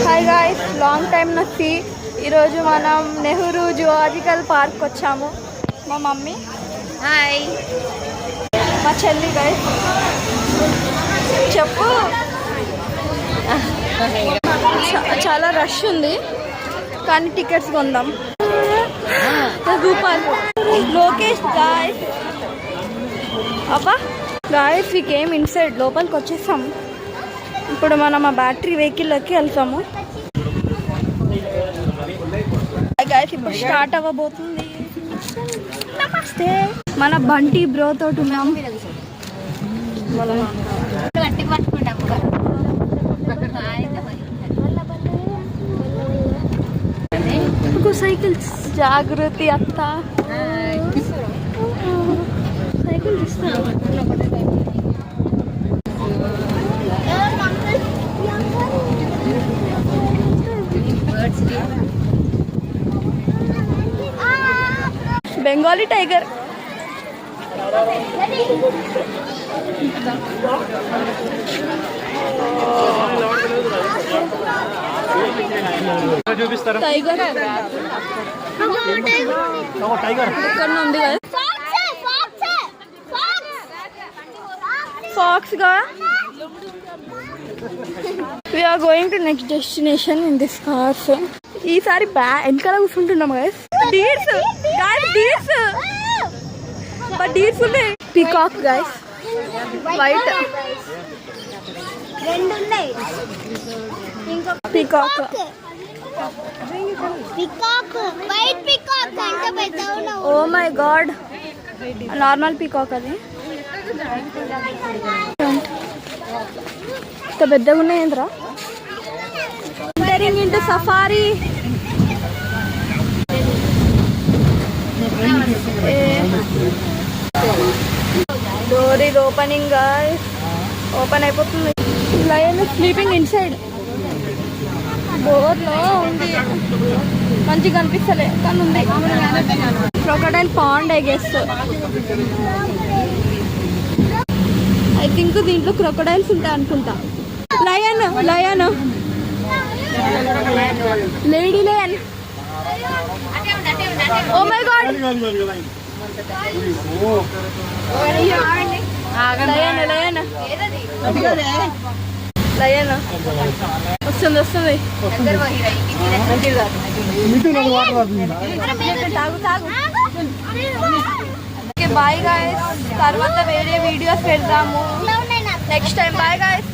Hi guys, long time నొచ్చి ఈరోజు మనం Nehru zoological park వచ్చాము. మా మమ్మీ హాయ్, మా చెల్లి. గాయ్స్ చెప్పు. చాలా రష్ ఉంది కానీ టికెట్స్ కొందాం. రూపాయలు. లోకేష్ గాయ్స్, అబ్బా గాయ్స్ వి కేమ్ ఇన్సైడ్. లోపలికి వచ్చేసాం. ఇప్పుడు మనం ఆ బ్యాటరీ వెహికల్లోకి వెళ్తాము. గాయ్స్ ఇప్పుడు స్టార్ట్ అవ్వబోతుంది. నమస్తే. మన బంటి బ్రో తోటి ఉన్నాం. సైకిల్స్. జాగృతి అత్త సైకిల్ ఇస్తాను. బెంగాలీ టైగర్. టైగర్ ఎక్కడ ఉంది కదా? ఫాక్స్ గా. We are going to next destination in this car. ఈసారి వెనకాల కూర్చుంటున్నాం guys. Deers guys, deers. But deers ఉన్నాయి. Peacock guys, white. రెండు ఉన్నాయి. పీకాక్, పికాక్, వైట్ పికాక్ అంటే పెద్దగా. Oh my God, normal peacock అది. ఇంత పెద్దగా ఉన్నాయి ఏంద్రా. Entering into safari. డోర్ ఇది ఓపెనింగ్ గాయ్స్. ఓపెన్ అయిపోతుంది. Lion sleeping inside. డోర్ లో ఉంది. మంచిగా కనిపిస్తలే కానీ ఉంది. Crocodile pond I guess. I think దీంట్లో క్రొకడైల్స్ ఉంటాయి అనుకుంటా. Lion, lion, lady lion. Oh my God, lion, lion, lion. వస్తుంది, వస్తుంది. Bye guys. తర్వాత వేరే వీడియోస్ పెడదాము నెక్స్ట్ టైం. Bye guys.